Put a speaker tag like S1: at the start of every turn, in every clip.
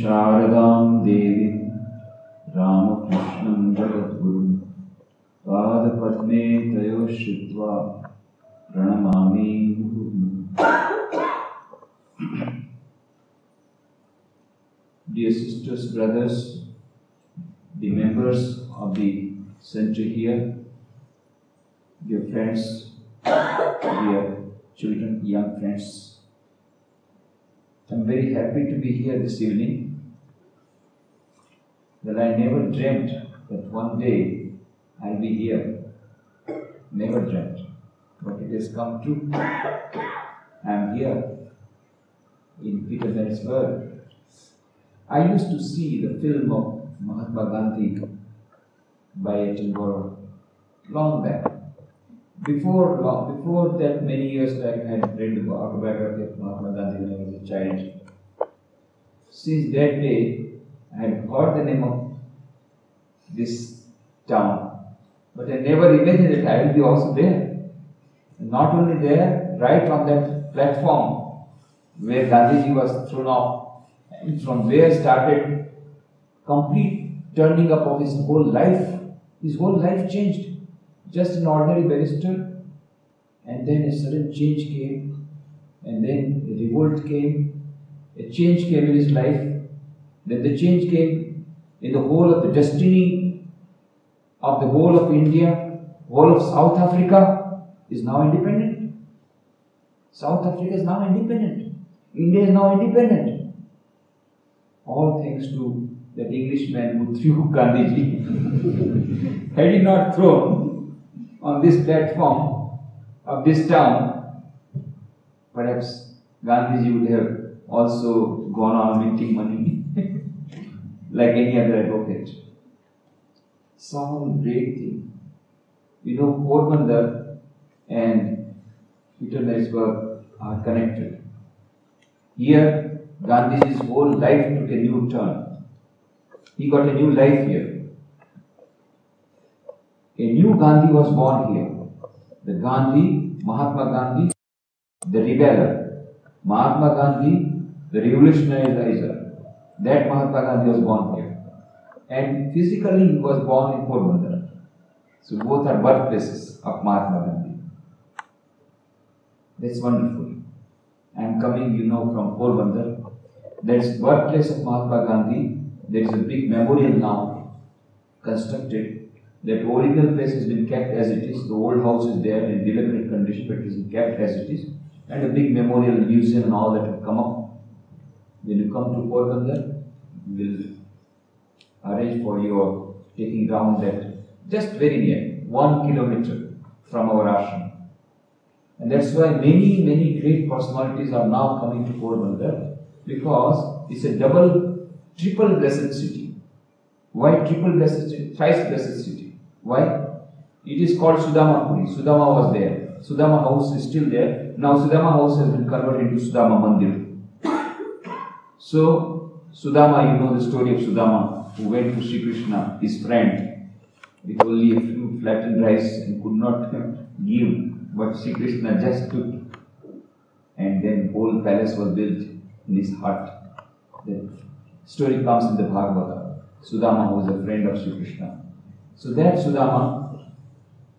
S1: Sharadam Devi Ramakrishnam Jagadguru Padapadme Tayo Shritva Pranamami Guru. Dear sisters, brothers, the members of the center here, dear friends, dear children, young friends, I'm very happy to be here this evening. Well, I never dreamt that one day I'll be here. Never dreamt. But it has come true. I'm here in Petersburg. I used to see the film of Mahatma Gandhi by Attenborough long back. Before that, many years back, I had read the autobiography of Mahatma Gandhi when I was a child. Since that day, I had heard the name of this town, but I never imagined that I will be also there. And not only there, right on that platform where Gandhiji was thrown off, and from there started complete turning up of his whole life. His whole life changed. Just an ordinary barrister, and then a sudden change came, and then a revolt came, a change came in his life, then the change came in the whole of the destiny of the whole of India, whole of South Africa is now independent. South Africa is now independent. India is now independent. All thanks to that Englishman who threw Gandhiji. Had he not thrown on this platform of this town, perhaps Gandhiji would have also gone on minting money like any other advocate. Some great thing. You know, Porbandar and Petersburg are connected. Here, Gandhiji's whole life took a new turn. He got a new life here. A new Gandhi was born here. The Gandhi, Mahatma Gandhi, the rebeller. Mahatma Gandhi, the revolutionizer. That Mahatma Gandhi was born here. And physically he was born in Porbandar. So both are birthplaces of Mahatma Gandhi. That's wonderful. I am coming, from Porbandar. That's birthplace of Mahatma Gandhi. There is a big memorial now constructed. That original place has been kept as it is. The old house is there in dilapidated condition, but it is kept as it is. And a big memorial museum and all that have come up. When you come to Porbandar, we will arrange for your taking round that just very near, 1 kilometer from our ashram. And that's why many great personalities are now coming to Porbandar, because it's a triple blessed city. Why triple blessed city? Thrice blessed city. Why? It is called Sudama Puri. Sudama was there. Sudama house is still there. Now Sudama house has been converted into Sudama Mandir. So, Sudama, you know the story of Sudama, who went to Sri Krishna, his friend, with only a few flattened rice and could not give, but Sri Krishna just took. And then whole palace was built in his hut. The story comes in the Bhagavata. Sudama was a friend of Sri Krishna. So that Sudama,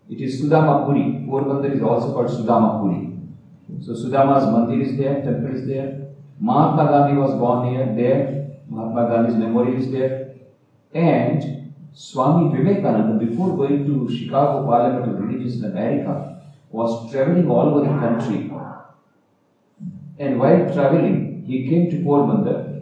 S1: it is Sudama Puri. Porbandar is also called Sudama Puri. So Sudama's mandir is there, temple is there. Mahatma Gandhi was born here, there. Mahatma Gandhi's memorial is there. And Swami Vivekananda, before going to Chicago Parliament of Religions in America, was traveling all over the country. And while traveling, he came to Porbandar.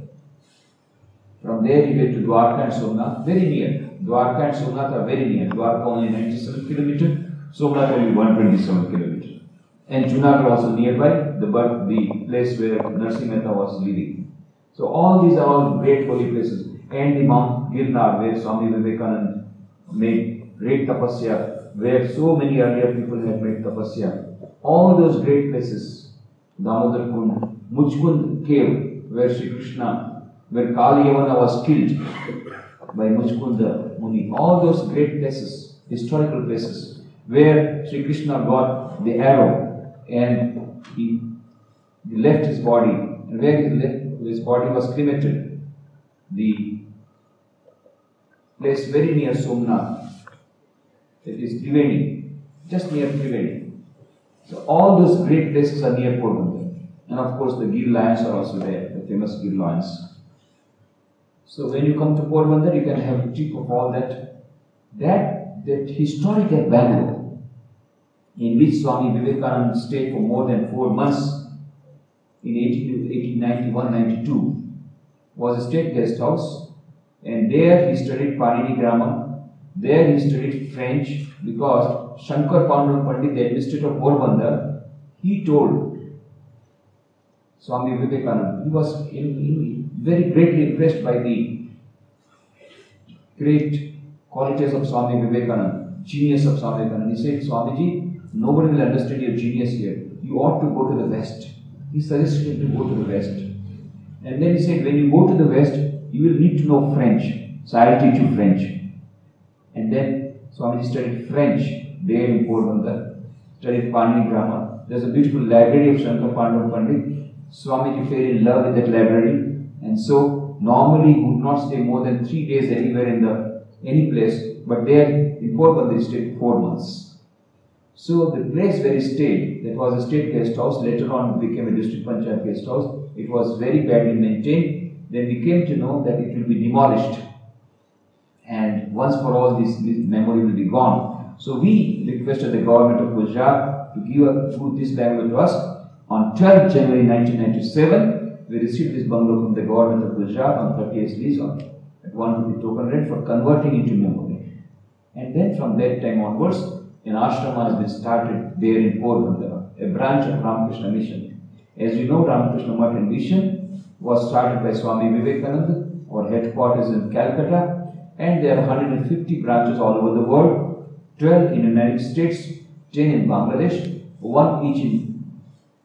S1: From there he went to Dwarka and Somnath, very near. Dwarka and Somnath are very near. Dwarka only 97 km, Somnath only 127 km. And Junagadh also nearby, the place where Narsimha Mehta was living. So all these are all great holy places. And the Mount Girnar, where Swami Vivekananda made great tapasya, where so many earlier people had made tapasya. All those great places, Damodar Kund, Muchkund cave, where Sri Krishna, where Kali Yavana was killed by Muchkunda Muni. All those great places, historical places, where Sri Krishna got the arrow and he left his body, and where his body was cremated. the place very near Somnath, that is Triveni, just near Triveni. So all those great places are near Porbandar. And of course the Gir lions are also there, the famous Gir lions. So when you come to Porbandar, you can have a trip of all that. That historical Bangalore, in which Swami Vivekananda stayed for more than 4 months in 1891-92, was a state guest house, and there he studied Panini grammar. There he studied French, because Shankar Pandurang Pandit, the administrator of Porbandar, he told Swami Vivekananda, he was very greatly impressed by the great qualities of Swami Vivekananda, genius of Swami Vivekananda. He said, Swamiji, nobody will understand your genius here. You ought to go to the West. He suggested him to go to the West. And then he said, when you go to the West, you will need to know French. So I will teach you French. And then Swamiji studied French there in Porbandar, studied Panini grammar. There's a beautiful library of Shankar Pandurang Pandit. Swamiji fell in love with that library, and so normally he would not stay more than 3 days anywhere in any place, but there in Porbandar he stayed 4 months. So the place where he stayed, that was a state guest house, later on became a district panchayat guest house. It was very badly maintained. Then we came to know that it will be demolished, and once for all this memory will be gone. So we requested the government of Gujarat to give this bungalow to us. On 12th January 1997, we received this bungalow from the government of Gujarat on 30 years lease at 1 rupee token rate for converting into memory. And then from that time onwards, an ashrama has been started there in Porbandar, a branch of Ramakrishna Mission. As you know, Ramakrishna Math and Mission was started by Swami Vivekananda. Our headquarters in Calcutta, and there are 150 branches all over the world, 12 in the United States, 10 in Bangladesh, 1 each in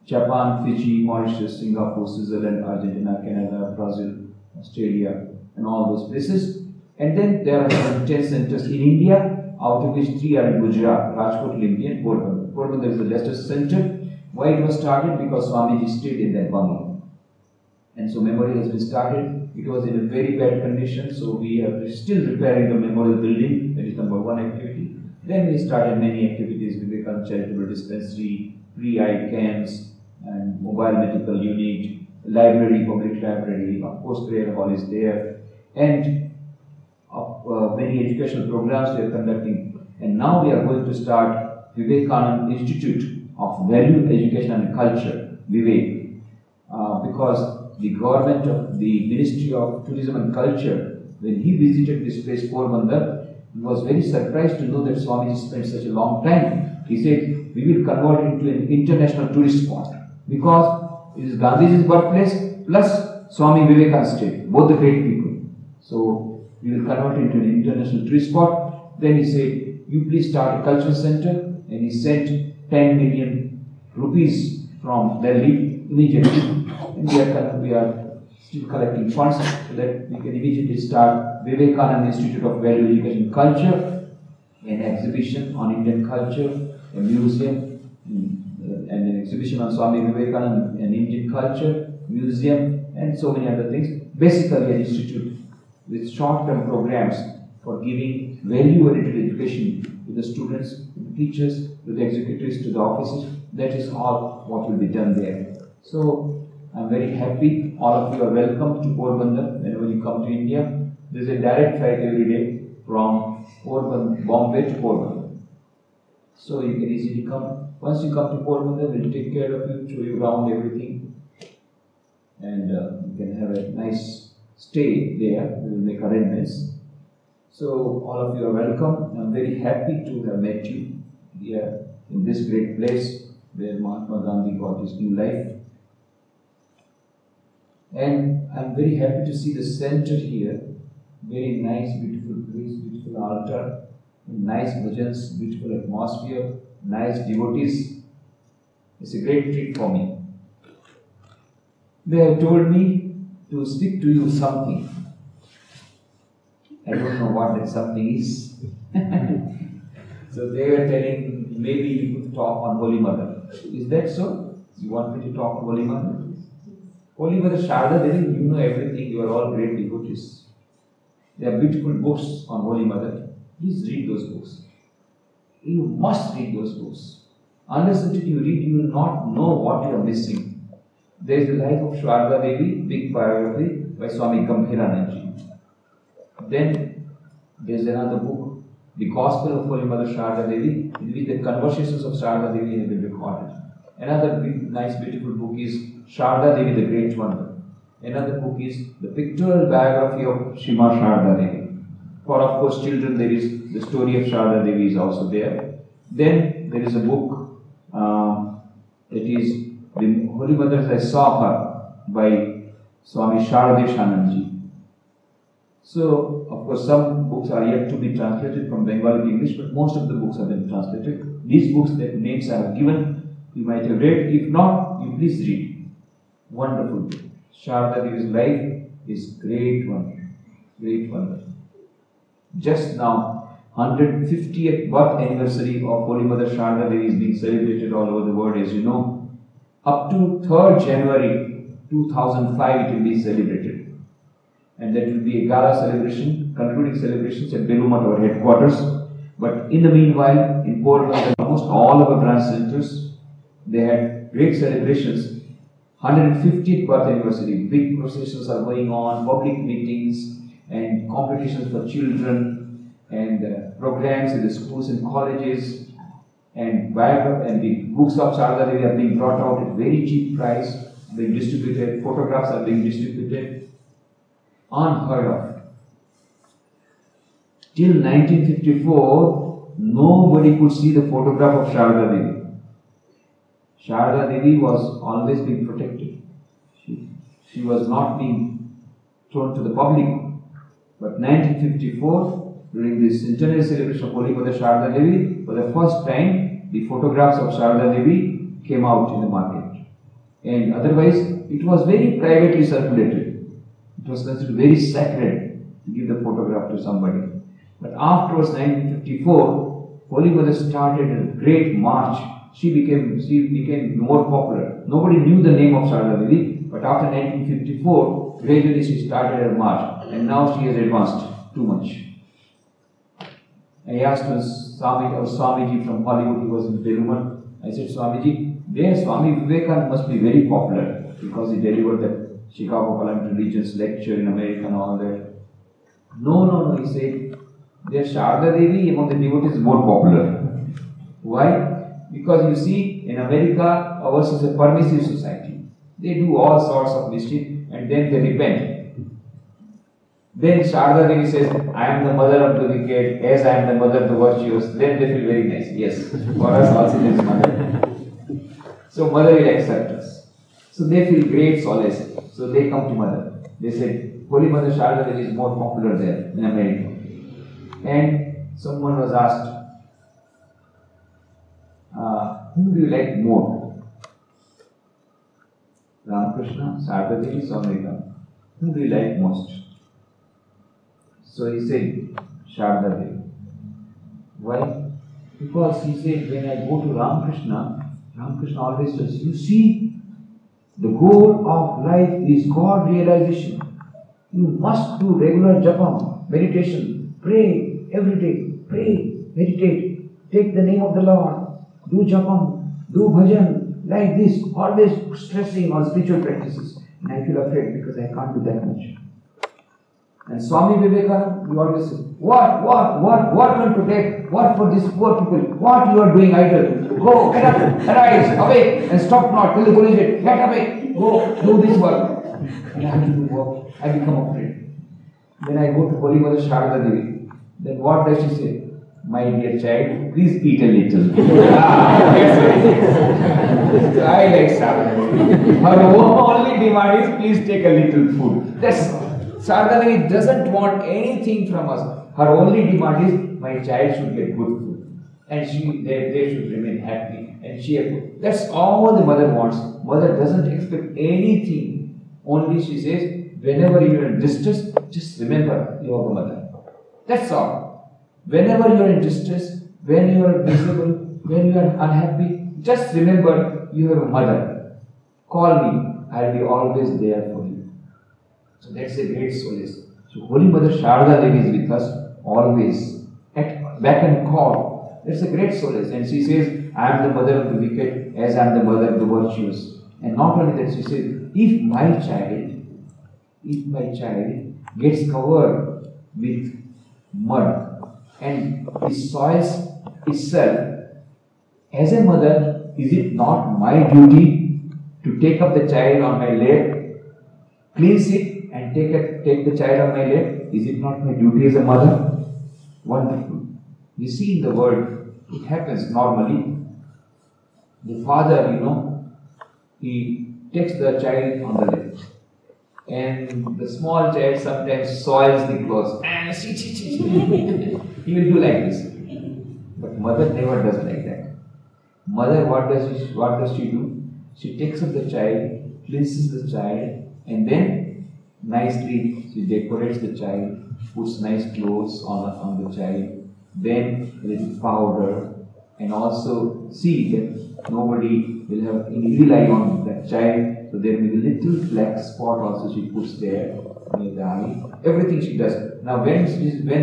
S1: Japan, Fiji, Mauritius, Singapore, Switzerland, Argentina, Canada, Brazil, Australia, and all those places. And then there are 10 centers in India, out of which 3 are in Gujarat, Rajkot, Limpi, and Porbandar. Porbandar is the latest center. Why it was started? Because Swamiji stayed in that bungalow. And so memorial has been started. It was in a very bad condition, so we are still repairing the memorial building. That is number 1 activity. Then we started many activities, Vivekananda Charitable Dispensary, pre-eye camps, and mobile medical unit, library, public library, of course prayer hall is there, and many educational programs we are conducting. And now we are going to start Vivekananda Institute of Value, Education and Culture, Vivek, because the government of the Ministry of Tourism and Culture, when he visited this place, Porbandar, he was very surprised to know that Swamiji spent such a long time. He said, we will convert it into an international tourist spot, because it is Gandhiji's birthplace plus Swami Vivekananda stayed, both the great people. So we will convert it into an international tourist spot. Then he said, you please start a cultural center, and he sent 10 million rupees from Delhi immediately. And we are still collecting funds so that we can immediately start Vivekananda Institute of Value, Education and Culture, an exhibition on Indian culture, a museum, and an exhibition on Swami Vivekananda and Indian culture, museum, and so many other things. Basically an institute with short-term programs for giving value-oriented education to the students, to the teachers, to the executives, to the officers. That is all what will be done there. So I am very happy. All of you are welcome to Porbandar whenever you come to India. There is a direct flight every day from Bombay to Porbandar. So you can easily come. Once you come to Porbandar, we will take care of you, show you around everything, and you can have a nice stay there. We will make arrangements. So all of you are welcome. I am very happy to have met you here in this great place where Mahatma Gandhi got his new life. And I am very happy to see the center here. Very nice, beautiful place, beautiful altar, nice bhajans, beautiful atmosphere, nice devotees. It's a great treat for me. They have told me to speak to you something. I don't know what that something is. So they were telling maybe you could talk on Holy Mother. Is that so? You want me to talk on Holy Mother? Holy Mother Sharda Devi, you know everything, you are all great devotees. There are beautiful books on Holy Mother. Please read those books. You must read those books. Unless until you read, you will not know what you are missing. There is the life of Sharda Devi, big biography by Swami Gambhiranand. Then there is another book, The Gospel of Holy Mother Sharda Devi, in which the conversations of Sharda Devi have been recorded. Another big, nice, beautiful book is Sharda Devi, the Great Wonder. Another book is the pictorial biography of Shima Sharda Devi. For of course children, there is the story of Sharda Devi is also there. Then there is a book, it is The Holy Mother as I Saw Her by Swami Sharadeshanandji. So, of course, some books are yet to be translated from Bengali to English, but most of the books have been translated. These books, that names I have given, you might have read. If not, you please read. Wonderful book. Sharda Devi's life is great wonder. Great wonder. Just now, 150th birth anniversary of Holy Mother Sharda Devi is being celebrated all over the world, as you know. Up to 3rd January 2005 it will be celebrated. And that will be a gala celebration, concluding celebrations at Belumat, our headquarters. But in the meanwhile, in Portland and almost all of our branch centers, they had great celebrations. 150th birth anniversary, big processions are going on, public meetings and competitions for children and programs in the schools and colleges, and the books of Sharda Devi are being brought out at very cheap price, being distributed, photographs are being distributed. Unheard of. Till 1954, nobody could see the photograph of Sharda Devi. Sharda Devi was always being protected. She was not being thrown to the public. But 1954, during the centenary celebration of Holy Mother Sharda Devi, for the first time, the photographs of Sharda Devi came out in the market. And otherwise, it was very privately circulated. It was considered very sacred to give the photograph to somebody. But afterwards, 1954, Holy Mother started a great march. She became more popular. Nobody knew the name of Sharda Devi, but after 1954, gradually she started her march, and now she has advanced too much. I asked Swamiji from Hollywood, he was in Belumat. I said, Swamiji, there Swami Vivekananda must be very popular because he delivered that Chicago Parliament Religions lecture in America and all that. No, he said, their Sharda Devi among the devotees is more popular. Why? Because you see, in America, ours is a permissive society. They do all sorts of mischief and then they repent. Then Sharda Devi says, I am the mother of the wicked, as I am the mother of the virtuous. Then they feel very nice. Yes, for us also there is mother. So mother will accept us. So they feel great solace. So they come to mother. They said, Holy Mother Sharda Devi is more popular there in America. And someone was asked, whom do you like more? Ramakrishna, Sharda Devi, Swami Vivekananda. Whom do you like most? So he said, Sharda Devi. Why? Because he said, when I go to Ramakrishna, Ramakrishna always says, you see, the goal of life is God realization. You must do regular japam, meditation, pray every day, pray, meditate, take the name of the Lord, do japam, do bhajan, like this, always stressing on spiritual practices. And I feel afraid because I can't do that much. And Swami Vivekananda, you always say, what will protect? What for these poor people? What you are doing idle? Go, get up, arise, awake, and stop not till the Guru said, get awake, go, do this work. And I have to do work. I become afraid. Then I go to Holy Mother Sharda Devi. Then what does she say? My dear child, please eat a little. That's it. I like Sharda Devi. Her only demand is please take a little food. That's Sharda Devi doesn't want anything from us. Her only demand is my child should get good food. And they should remain happy and cheerful. That's all the mother wants. Mother doesn't expect anything. Only she says, whenever you are in distress, just remember you are the mother. That's all. Whenever you are in distress, when you are miserable, when you are unhappy, just remember you are a mother. Call me. I'll be always there for you. So that's a great solace. So Holy Mother Sharda Devi is with us always, at beck and call. That's a great solace. And she says, I am the mother of the wicked as I am the mother of the virtuous. And not only that, she says, if my child gets covered with mud and it soils itself, as a mother, is it not my duty to take up the child on my lap, cleanse it and take the child on my lap? Is it not my duty as a mother? Wonderful. You see in the world, it happens normally. The father, he takes the child on the lap. And the small child sometimes soils the clothes. He will do like this. But mother never does like that. Mother, what does she do? She takes up the child, cleanses the child, and then nicely she decorates the child, puts nice clothes on the child, then a little powder, and also see that nobody will have any evil eye on that child. So there will be a little black spot also she puts there near the eye. Everything she does. Now when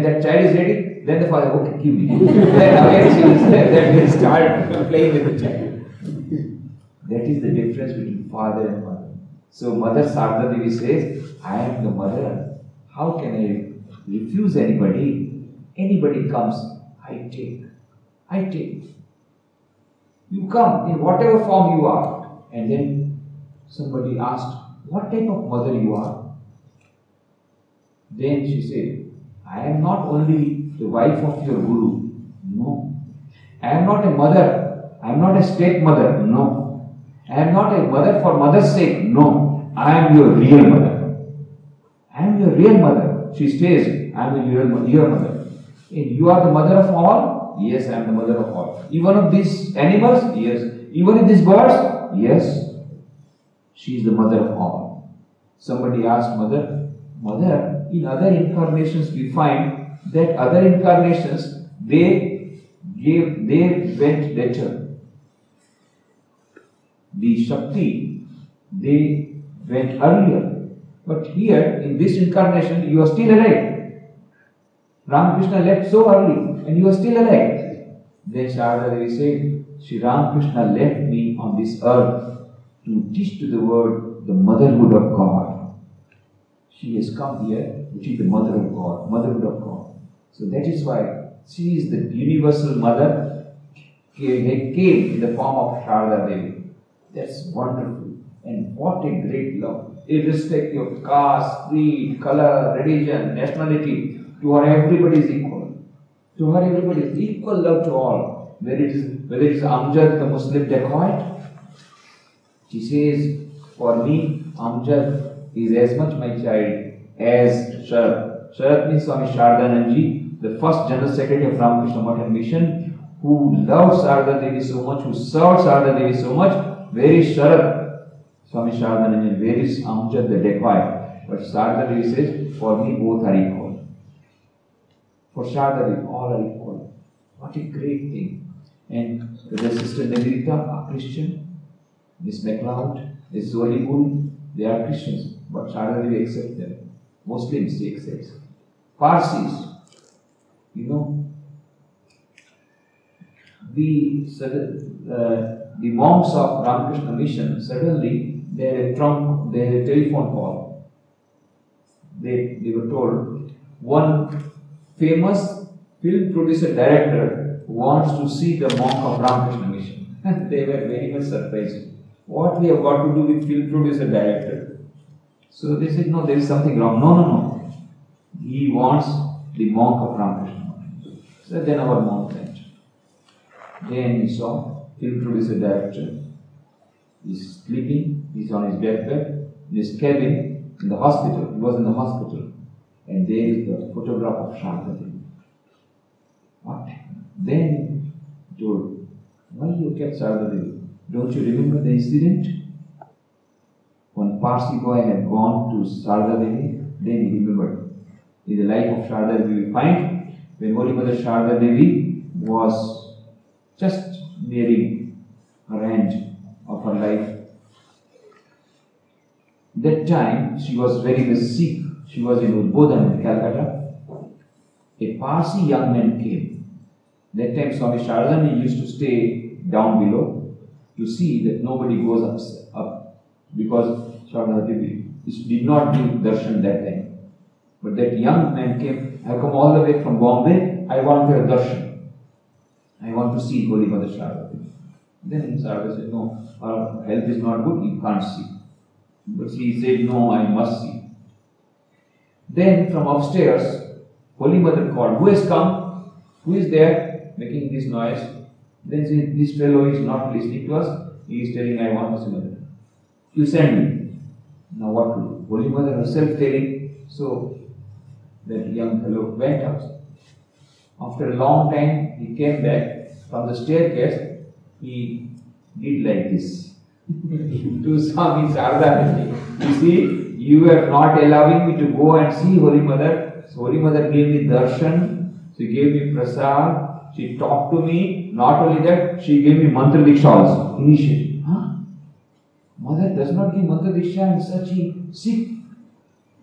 S1: that child is ready, then the father, okay, give me. Then will start playing with the child. That is the difference between father and mother. So Mother Sharda Devi says, I am the mother. How can I refuse anybody? Anybody comes, I take. You come in whatever form you are. And then somebody asked, what type of mother you are? Then she said, I am not only the wife of your Guru. No. I am not a mother. I am not a state mother. No. I am not a mother for mother's sake. No. I am your real mother. I am your real mother. She says, I am your mother. And you are the mother of all? Yes, I am the mother of all. Even of these animals? Yes. Even of these birds? Yes. She is the mother of all. Somebody asked Mother, in other incarnations we find that other incarnations, they went later. The Shakti, they went earlier. But here, in this incarnation, you are still alive. Ramakrishna left so early, and you are still alive. Then Sharda Devi said, Sri Ramakrishna left me on this earth to teach to the world the motherhood of God. She has come here to teach the mother of God, motherhood of God. So that is why she is the universal mother, came in the form of Sharda Devi. That's wonderful. And what a great love. Irrespective of caste, creed, color, religion, nationality, to her everybody is equal. To her everybody is equal love to all. Whether it is Amjad, the Muslim dacoit, she says, for me, Amjad is as much my child as Sharat. Sharat means Swami Shardananji, the first General Secretary of Ramakrishna Math Mission, who loved Sharda Devi so much, who served Sharda Devi so much. Where is Sharat? Swami Shardananji, where is Amjad the dacoit? But Sharda Devi says, for me both are equal. For Sharda Devi, all are equal. What a great thing. And the Sister Negrita, a Christian, Miss MacLeod, Miss Zoe Bull, they are Christians, but Sharda Devi accepts them. Muslims, she accepts. Parsis, the monks of Ramakrishna Mission, suddenly they had a telephone call. They were told, one famous film producer director wants to see the monk of Ramakrishna Mission. They were very much surprised. What we have got to do with film producer director? So they said, no, there is something wrong. No. He wants the monk of Ramakrishna. So then our monk went. Then we saw film producer director. He's sleeping, he's on his deathbed, in his cabin, in the hospital. He was in the hospital. And there is the photograph of Sharda Devi. What? Then he told, why you kept Sharda Devi? Don't you remember the incident? When Parsi boy had gone to Sharda Devi, then he remembered. In the life of Sharda Devi, we find when Holy Mother Sharda Devi was just nearing her end of her life, That time she was very much sick. She was in Udbodhan in Calcutta. A Parsi young man came. That time Swami Sharadani used to stay down below to see that nobody goes up because Sharada Devi did not give darshan that time. But that young man came, I have come all the way from Bombay, I want a darshan. I want to see Holy Mother Sharada Devi. Then Sharada said, no, her health is not good, you can't see. But she said, no, I must see. Then from upstairs, Holy Mother called, who has come? Who is there making this noise? Then she said, this fellow is not listening to us. He is telling, I want to see Mother. You send me. Now what to do? Holy Mother herself telling. So that young fellow went out. After a long time, he came back from the staircase. He did like this. To Swami Sharada. You see, you are not allowing me to go and see Holy Mother. So Holy Mother gave me darshan. She gave me prasad. She talked to me. Not only that, she gave me mantra diksha also. Initially. Huh? Mother does not give mantra diksha and such sick.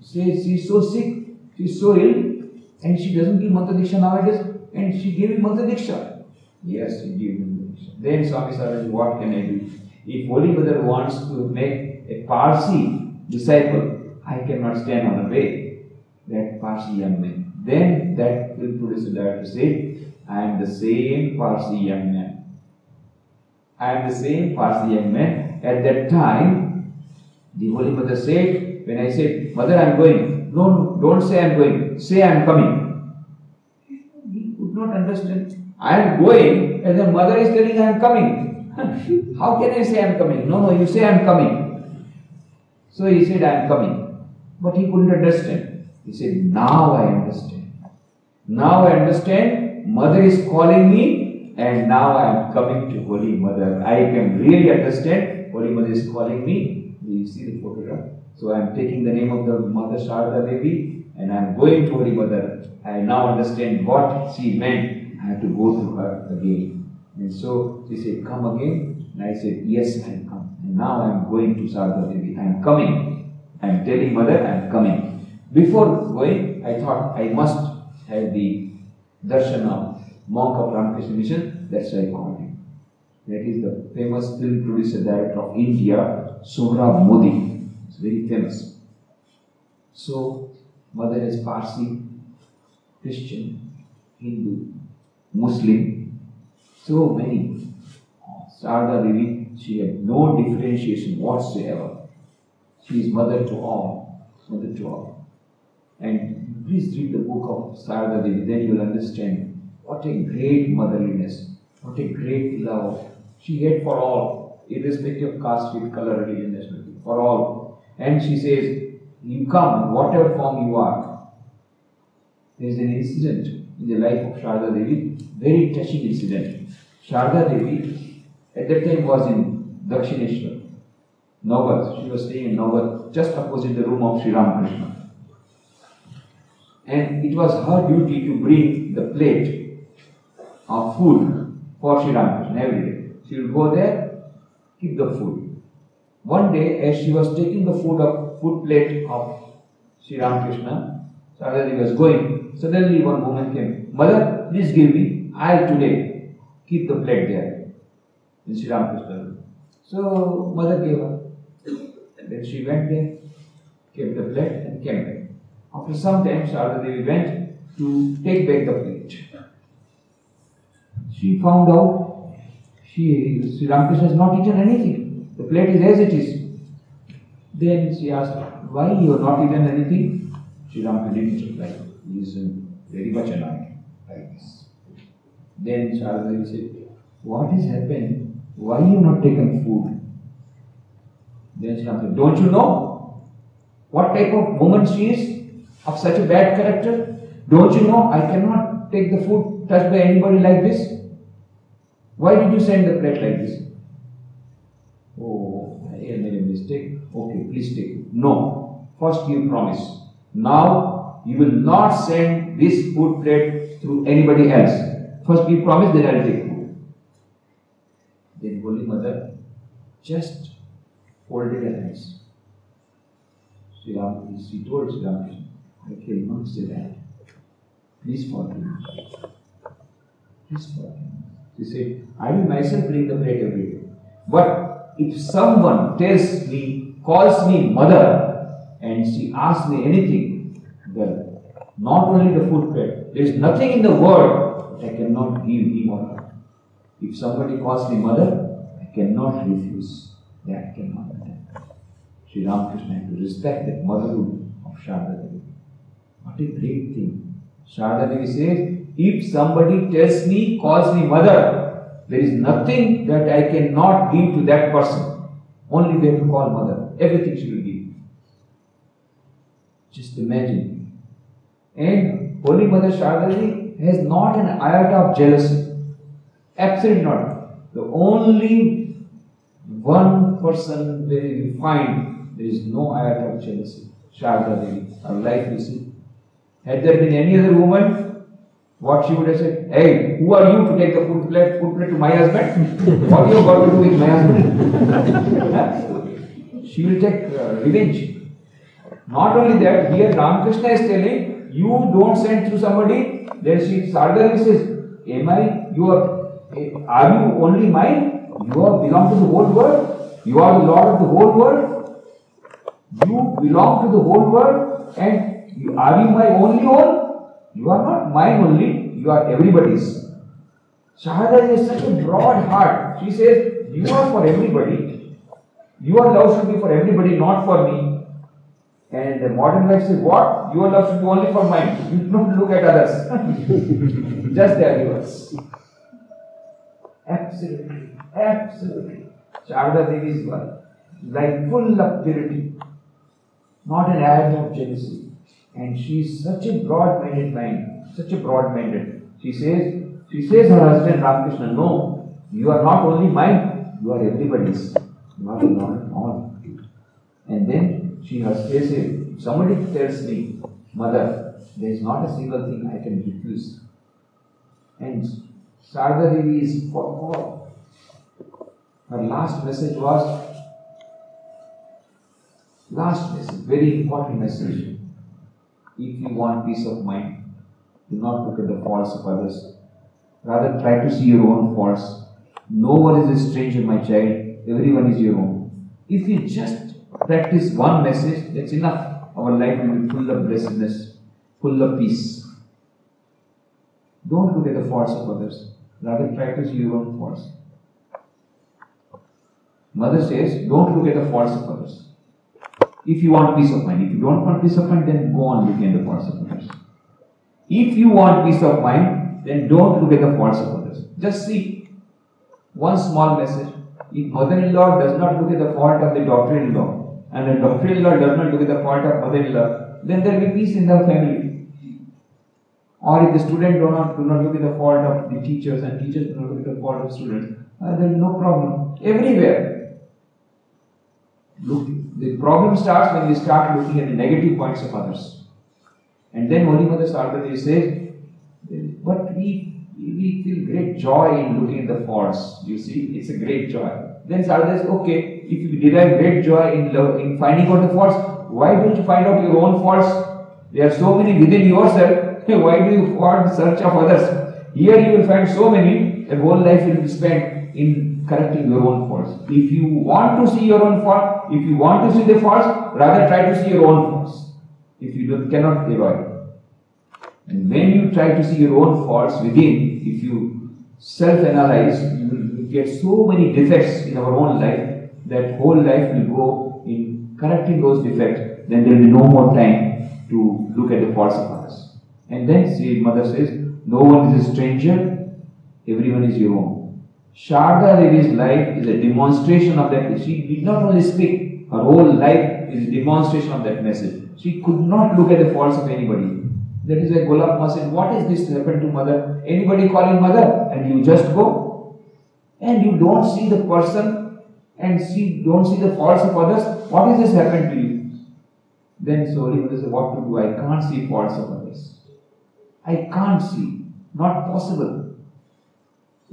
S1: She is so sick. She is so ill. And she doesn't give mantra diksha nowadays. And she gave me mantra diksha. Yes, she gave me mantra diksha. Then Swami said, what can I do? If Holy Mother wants to make a Parsi disciple, I cannot stand on the way. That Parsi young man. Then that will produce a director said, I am the same Parsi young man. I am the same Parsi young man. At that time, the Holy Mother said, when I said, Mother, I am going. No, don't say I am going. Say I am coming. He could not understand. I am going, and the Mother is telling I am coming. How can I say I am coming? No, you say I am coming. So he said I am coming. But he couldn't understand. He said, now I understand. Now I understand. Mother is calling me, and now I am coming to Holy Mother. I can really understand. Holy Mother is calling me. You see the photograph. So I am taking the name of the Mother Sharada Devi, and I am going to Holy Mother. I now understand what she meant. I have to go to her again. And so she said, come again. And I said, yes, I am come. And now I am going to Sharada Devi. I am coming. I am telling Mother, I am coming. Before going, I thought I must have the darshan of monk of Ramakrishna Mission. That's why I called him. That is the famous film producer director of India, Sohrab Modi. It's very famous. So, Mother is Parsi, Christian, Hindu, Muslim, so many. Sharada Devi, she had no differentiation whatsoever. She is mother to all, mother to all. And please read the book of Sharada Devi, then you will understand what a great motherliness, what a great love she had for all, irrespective of caste, creed, color, religion, nationality, for all. And she says, you come in whatever form you are. There is an incident in the life of Sharada Devi, very touching incident. Sharada Devi at that time was in Dakshineshwar, Navat. She was staying in Navat, just opposite the room of Sri Ramakrishna. And it was her duty to bring the plate of food for Sri Ramakrishna every day. She would go there, keep the food. One day, as she was taking the food plate of Sri Ramakrishna, Sharada Devi was going. Suddenly one woman came, Mother, please give me, I'll today keep the plate there in Sri Ramakrishna. So Mother gave her. And then she went there, kept the plate and came back. After some time, Sharada Devi went to take back the plate. She found out Sri Ramakrishna has not eaten anything. The plate is as it is. Then she asked, why you have not eaten anything? Sri Ramakrishna didn't reply. He is very much annoyed like this. Then Sharada Devi said, what has happened? Why you have not taken food? Then Sri Ramakrishna said, don't you know what type of woman she is? Of such a bad character? Don't you know I cannot take the food touched by anybody like this? Why did you send the plate like this? Oh, I made a mistake. Okay, please take it. No. First you promise. Now you will not send this food plate to anybody else. First you promise, then I will take food. Then Holy Mother just folded her hands. She told Sri Ramakrishna, I cannot say that. Please forgive me. Please forgive me. She said, I will myself bring the bread every day. But if someone tells me, calls me mother, and she asks me anything, well, not only the food plate, there is nothing in the world that I cannot give him or her. If somebody calls me mother, I cannot refuse. That cannot be done. Sri Ramakrishna had to respect that motherhood of Sharda Devi. What a great thing. Sharda Devi says, if somebody tells me, calls me mother, there is nothing that I cannot give to that person. Only we have to call mother. Everything she will give. Just imagine. And Holy Mother Sharda Devi has not an iota of jealousy. Absolutely not. The only one person where we find there is no iota of jealousy. Sharda Devi. Her life, you see. Had there been any other woman, what she would have said, hey, who are you to take the food plate to my husband? What you have got to do with my husband? She will take revenge. Not only that, here Ramakrishna is telling, you don't send through somebody, then Sharda Devi says, are you only mine? You belong to the whole world? You are the Lord of the whole world? You belong to the whole world? And are you my only one? You are not mine only, you are everybody's. Sharda is such a broad heart. She says, you are for everybody. Your love should be for everybody, not for me. And the modern life says, what? Your love should be only for mine. You don't look at others. Just they are yours. Absolutely. Absolutely. Sharda Devi is like full of purity. Not an atom of jealousy. And she is such a broad-minded mind. Such a broad-minded. She says her husband Ramakrishna, no, you are not only mine, you are everybody's. You are the Lord of all. And then she says, if somebody tells me, mother, there is not a single thing I can refuse. And Sharda Devi is for all. Her last message was, very important message. If you want peace of mind, do not look at the faults of others. Rather try to see your own faults. No one is a stranger, my child. Everyone is your own. If you just practice one message, that's enough. Our life will be full of blessedness, full of peace. Don't look at the faults of others. Rather try to see your own faults. Mother says, don't look at the faults of others. If you want peace of mind. If you don't want peace of mind, then go on looking at the faults of others. If you want peace of mind, then don't look at the faults of others. Just see one small message. If mother-in-law does not look at the fault of the daughter-in-law, and the daughter-in-law does not look at the fault of mother-in-law, then there will be peace in the family. Or if the students do not look at the fault of the teachers, and teachers do not look at the fault of students, there is no problem. Everywhere. Look, the problem starts when we start looking at the negative points of others. And then Holy Mother Sharda Devi says, but we feel great joy in looking at the faults. You see, it's a great joy. Then Sharda says, okay, if you derive great joy in finding out the faults, why don't you find out your own faults? There are so many within yourself. Why do you want search of others? Here you will find so many, that whole life will be spent in correcting your own faults. If you want to see your own fault, if you want to see the faults, rather try to see your own faults. If you cannot avoid. And when you try to see your own faults within, if you self-analyze, you will get so many defects in our own life, that whole life will go in correcting those defects. Then there will be no more time to look at the faults of others. And then Mother says, no one is a stranger, everyone is your own. Sharda Devi's life is a demonstration of that. She did not only speak, her whole life is a demonstration of that message. She could not look at the faults of anybody. That is why Golab Ma said, what is this happened to mother? Anybody calling mother and you just go? And you don't see the person and don't see the faults of others. What is this happened to you? Then Holy Mother said, what to do? I can't see faults of others. I can't see. Not possible.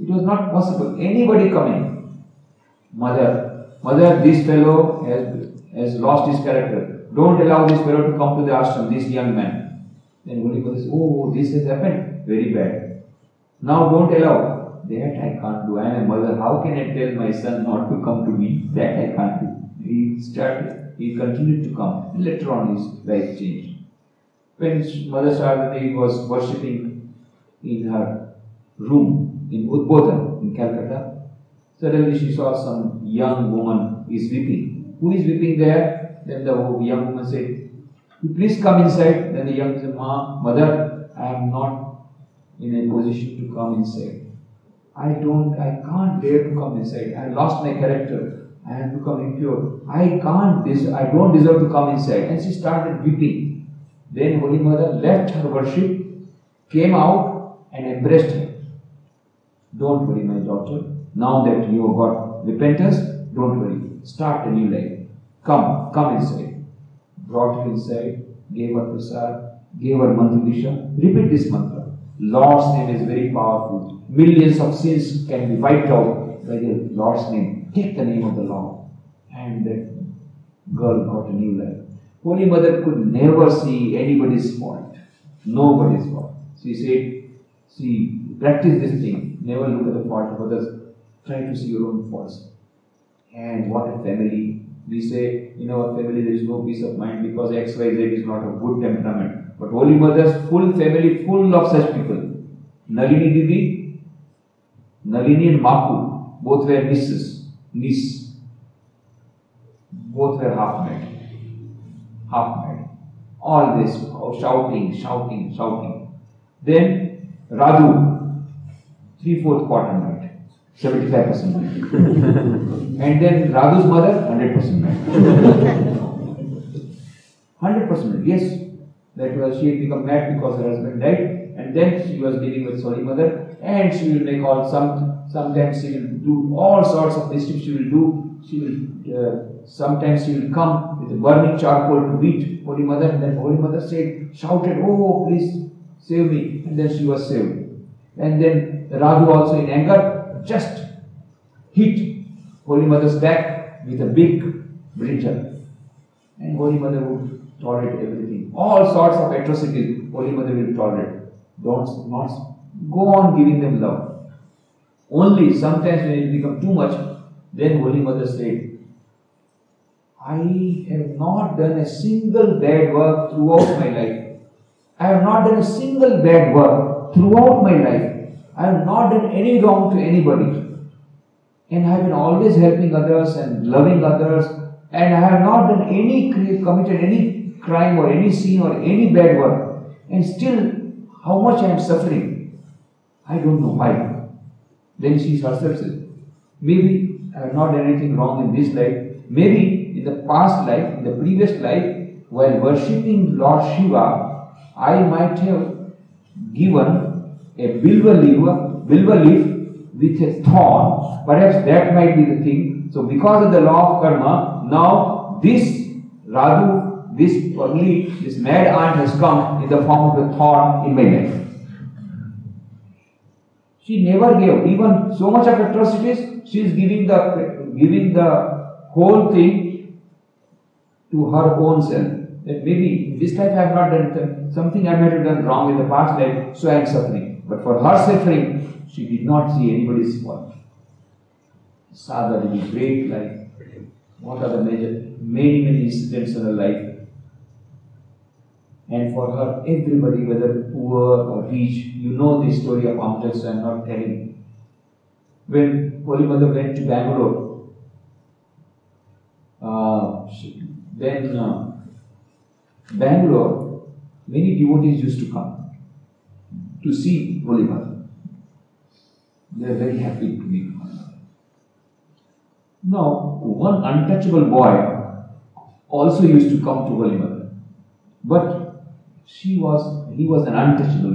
S1: It was not possible. Anybody coming, mother, this fellow has lost his character. don't allow this fellow to come to the ashram, this young man. Then Holy Mother says, oh, this has happened, very bad. Now don't allow. That I can't do. I am a mother. How can I tell my son not to come to me? That I can't do. He continued to come. Later on his life changed. When Mother Sharda was worshipping in her room in Udbodhan in Calcutta, suddenly she saw some young woman is weeping. Who is weeping there? Then the young woman said, please come inside. Then the young woman said, Mother, I am not in a position to come inside. I can't dare to come inside. I lost my character. I have become impure. I don't deserve to come inside. And she started weeping. Then Holy Mother left her worship, came out and embraced her. Don't worry, my daughter. Now that you have got repentance, don't worry. Start a new life. Come inside. Brought her inside, gave her prasad, gave her mantra disha. Repeat this mantra. Lord's name is very powerful. Millions of sins can be wiped out by the Lord's name. Take the name of the Lord. And that girl got a new life. Holy Mother could never see anybody's fault. Nobody's fault. She said, practice this thing. Never look at the fault of others. Try to see your own faults. And what a family. We say, in our family there is no peace of mind because XYZ is not a good temperament. But Holy Mother's full family, full of such people. Nalini Didi, Nalini and Maku, both were niece. Both were half mad. Always shouting. Then Radhu, 3/4 quarter mad, 75% mad. And then Radhu's mother, 100% mad. 100% mad, yes. That was, she had become mad because her husband died, and then she was dealing with Holy Mother, and she will make sometimes she will do all sorts of mischief. Sometimes she will come with a burning charcoal to beat Holy Mother, and then Holy Mother shouted, oh, please save me, and then she was saved. And then Radhu also in anger just hit Holy Mother's back with a big brinjal, and Holy Mother would tolerate everything. All sorts of atrocities Holy Mother will tolerate. Don't go on giving them love. Only sometimes when it becomes too much, then Holy Mother said, I have not done a single bad work throughout my life. I have not done a single bad work throughout my life. I have not done any wrong to anybody. And I have been always helping others and loving others. And I have not done committed any crime or any sin or any bad work. And still, how much I am suffering. I don't know why. Then she herself says, maybe I have not done anything wrong in this life. Maybe in the past life, in the previous life, while worshipping Lord Shiva, I might have given a bilva leaf with a thorn. Perhaps that might be the thing. So because of the law of karma, now this Radhu, this mad aunt has come in the form of a thorn in my life. She never gave, even so much of atrocities, she is giving the whole thing to her own self. That maybe in this life I have not done something I might have done wrong in the past life, so I am suffering. But for her suffering, she did not see anybody's fault. Sadha in a great life. What are the many incidents in her life? And for her, everybody, whether poor or rich, you know the story of Amjad, so I am not telling. When Holy Mother went to Bangalore, Bangalore, many devotees used to come to see Holy Mother. They are very happy to meet her. Now, one untouchable boy also used to come to Holy Mother, but he was an untouchable,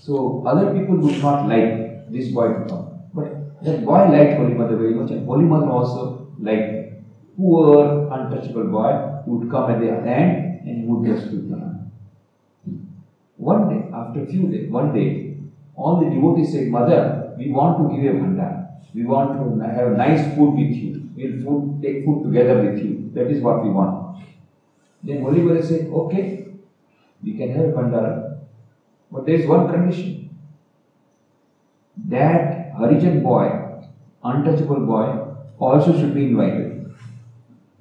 S1: So other people would not like this boy to come. But that boy liked Holy Mother very much, and Holy Mother also liked him. Poor, untouchable boy who would come at the end and he would just do that. One day, after a few days, all the devotees said, Mother, we want to give you a bhandara. We want to have nice food with you. We'll take food together with you. That is what we want. Then Holy Mother said, okay, we can have Bhandara, but there is one condition. That Harijan boy, untouchable boy, also should be invited.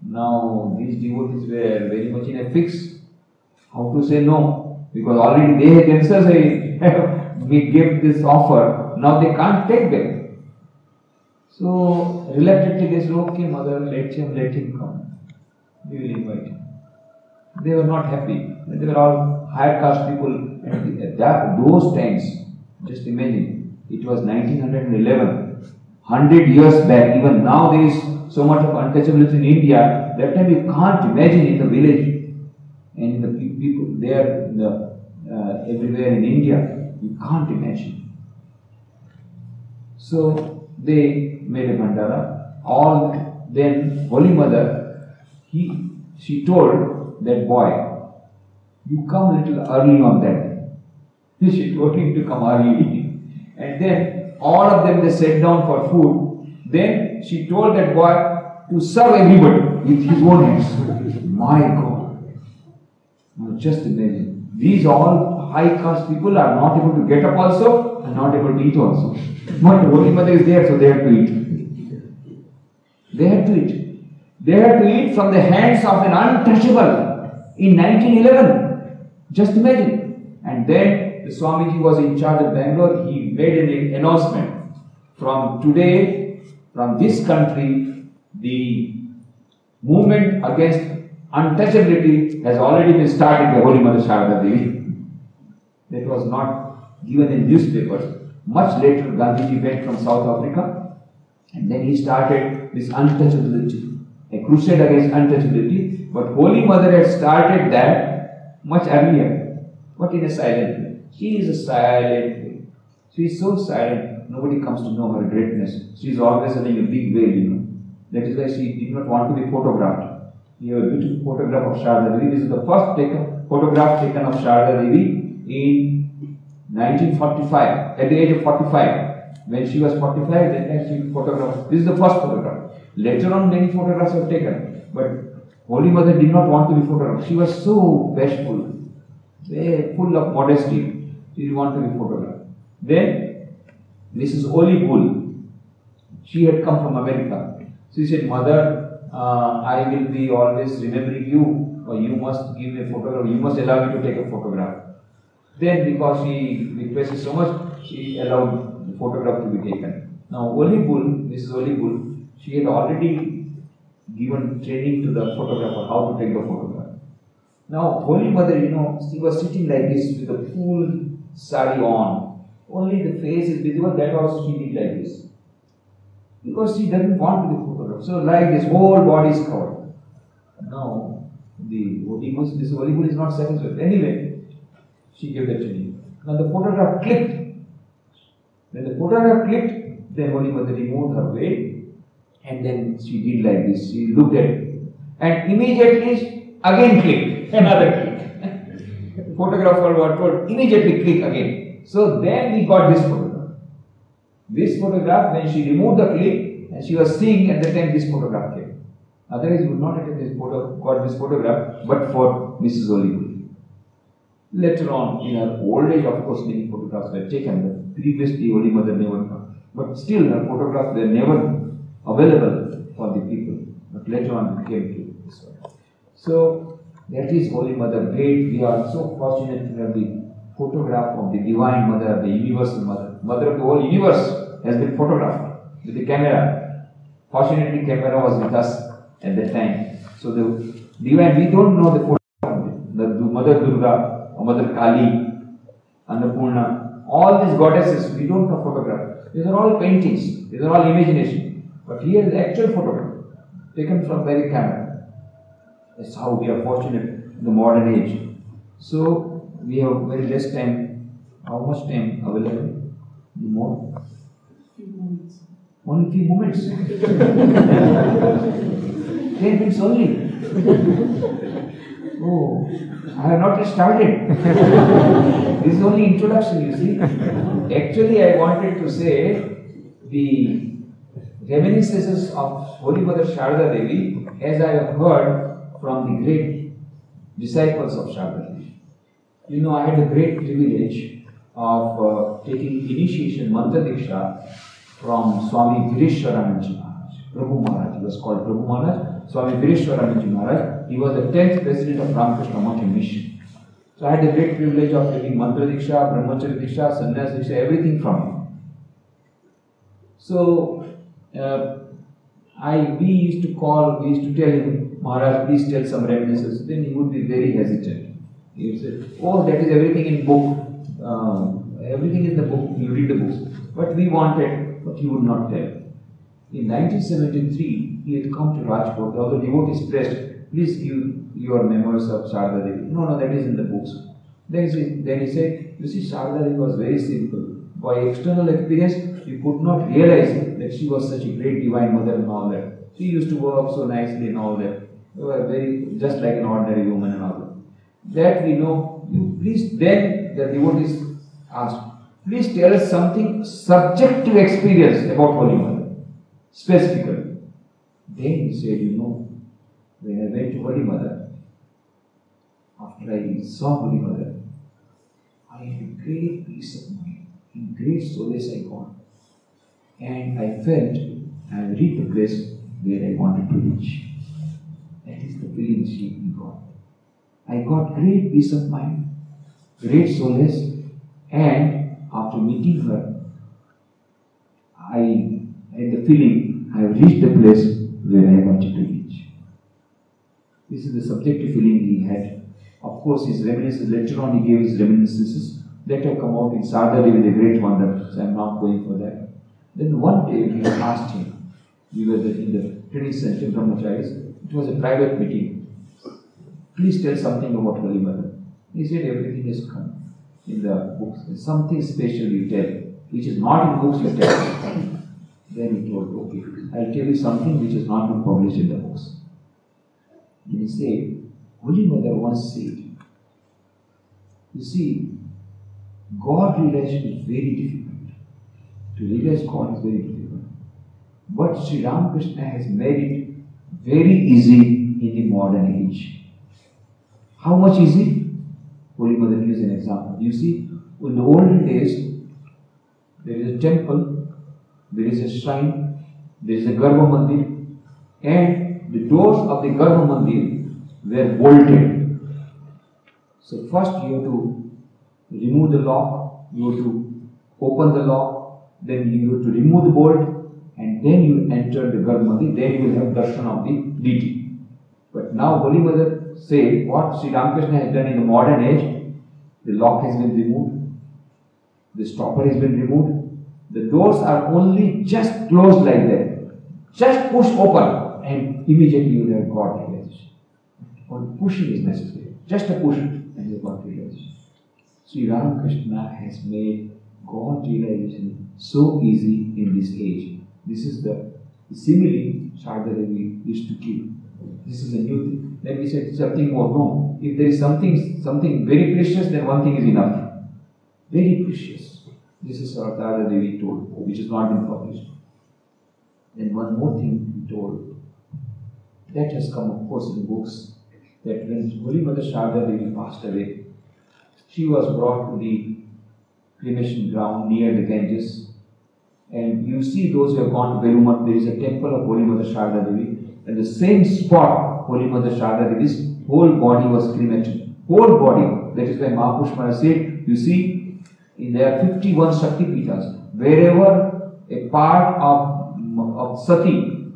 S1: Now, these devotees were very much in a fix. How to say no? Because already they themselves we gave this offer, now they can't take back. So, reluctantly they said, okay, Mother, let him come. We will invite him. They were not happy. They were all higher caste people. And at those times, just imagine, it was 1911, 100 years back. Even now there is so much of untouchability in India. That time you can't imagine in the village and in the people there, everywhere in India, you can't imagine. So they made a Bhandara. Then Holy Mother, she told that boy, you come a little early on that day. She told him to come early. And then all of them, they sat down for food. Then she told that boy to serve everybody with his own hands. My God. Now just imagine. These all high caste people are not able to get up also and not able to eat also. But Holy Mother is there, so they have to eat. They had to eat. They had to eat from the hands of an untouchable in 1911. Just imagine. And then the Swamiji was in charge of Bangalore. He made an announcement. From today, from this country, the movement against untouchability has already been started by Holy Mother Sharda Devi. That was not given in newspapers. Much later, Gandhiji went from South Africa and then he started this untouchability, a crusade against untouchability. But Holy Mother had started that much earlier, but in a silent way. She is a silent way. She is so silent, nobody comes to know her greatness. She is always having a big veil, That is why she did not want to be photographed. We have a beautiful photograph of Sharda Devi. This is the first photograph taken of Sharda Devi in 1945, at the age of 45. When she was 45, then she photographed. This is the first photograph. Later on, many photographs were taken, but Holy Mother did not want to be photographed. She was so bashful, full of modesty. She didn't want to be photographed. Then, Mrs. Oli Bull, she had come from America. She said, Mother, I will be always remembering you, or you must give me a photograph, you must allow me to take a photograph. Then, because she requested so much, she allowed the photograph to be taken. Now, Oli Bull, Mrs. Oli Bull, she had already given training to the photographer how to take the photograph. Now, Holy Mother, she was sitting like this with a full sari on. Only the face is visible, that also she did like this. Because she doesn't want to be photographed. So, like this, whole body is covered. Now, this Holy Bull is not satisfied. Anyway, she gave the training. Now, the photograph clicked. When the photograph clicked, then Holy Mother removed her veil. And then she did like this. She looked at it. And immediately, again clicked. Another click. The photographer was told, immediately click again. So then we got this photograph. This photograph, when she removed the clip, and she was seeing at the time this photograph came. Otherwise, we would not have got this photograph, but for Mrs. Oli Bull. Later on, in her old age, of course, many photographs were taken, but previously Holy Mother never got. But still, her photographs were never available for the people. But later on, it came to this one. So, that is Holy Mother great. We are so fortunate to have the photograph of the Divine Mother, the Universal Mother. Mother of the whole universe has been photographed with the camera. Fortunately, camera was with us at that time. So the Divine, we don't know the photograph of the Mother Durga, or Mother Kali, Annapurna, all these goddesses, we don't know photograph. These are all paintings, these are all imagination. But here is the actual photograph, taken from by the camera. That's how we are fortunate in the modern age. So, we have very less time. How much time available? More?
S2: Few moments.
S1: Only few moments. 10 minutes only. Oh, I have not yet started. This is only introduction, you see. Actually, I wanted to say the reminiscences of Holy Mother Sharda Devi, as I have heard from the great disciples of Sharda Devi. You know, I had the great privilege of taking initiation Mantra Diksha from Swami Vireshwaranandaji Maharaj, Prabhu Maharaj. He was called Prabhu Maharaj. Swami Vireshwaranandaji Maharaj, he was the 10th president of Ramakrishna Mountain Mission. So I had the great privilege of taking Mantra Diksha, Brahmacharya Diksha, Sannyas Diksha, everything from him. So we used to tell him, Maharaj, please tell some reminiscences. Then he would be very hesitant. He would say, oh, that is everything in book. Everything is in the book, you read the books. But we wanted, but he would not tell. In 1973, he had come to Rajkot. All the devotees pressed, please give your memoirs of Sharda Devi. No, that is in the books. Then he said, you see, Sharda Devi was very simple. By external experience, we could not realize that she was such a great divine mother and all that. She used to work so nicely and all that. They were just like an ordinary woman and all that. That we know. Please, then the devotees asked, please tell us something subjective experience about Holy Mother, specifically. Then he said, you know, when I went to Holy Mother, after I saw Holy Mother, I had great peace of mind, and great solace I got. And I felt I had reached the place where I wanted to reach. That is the feeling she got. I got great peace of mind, great solace, and after meeting her, I had the feeling I have reached the place where I wanted to reach. This is the subjective feeling he had. Of course, his reminiscences, later on he gave his reminiscences that have come out in Sharda Devi, the Great Wonder, so I am not going for that. Then one day we asked him, we were in the training center, Brahmacharis, it was a private meeting. Please tell something about Holy Mother. He said everything has come in the books. There's something special you tell, which is not in books you tell. Then he told, okay, I'll tell you something which is not been published in the books. Then he said, Holy Mother once said, you see, God realization is very difficult. To realize God is very difficult. But Sri Ramakrishna has made it very easy in the modern age. How much easy? Holy Mother gives an example. You see, in the olden days, there is a temple, there is a shrine, there is a Garbha Mandir, and the doors of the Garbha Mandir were bolted. So first you have to remove the lock, you have to open the lock, then you have to remove the bolt, and then you enter the Garbha Mandir, then you will have darshan of the deity. But now Holy Mother say what Sri Ramakrishna has done in the modern age, the lock has been removed, the stopper has been removed, the doors are only just closed like that, just push open and immediately you will have God realization. Only pushing is necessary, just a push and you have God realization. Sri Ramakrishna has made God realization so easy in this age. This is the simile Sharda Devi used to give. This is a new thing. Then we said something more. No. If there is something very precious, then one thing is enough. Very precious. This is what Sharda Devi told, which has not been published. Then one more thing he told. That has come, of course, in books. That when Holy Mother Sharda Devi passed away, she was brought to the cremation ground near the Ganges. And you see those who have gone to Velumat, there is a temple of Holy Mother Sharda Devi. And the same spot, Holy Mother Sharda Devi's whole body was cremated. Whole body. That is why Mahapurush Maharaj said, you see, there are 51 Shakti Pitas. Wherever a part of Sati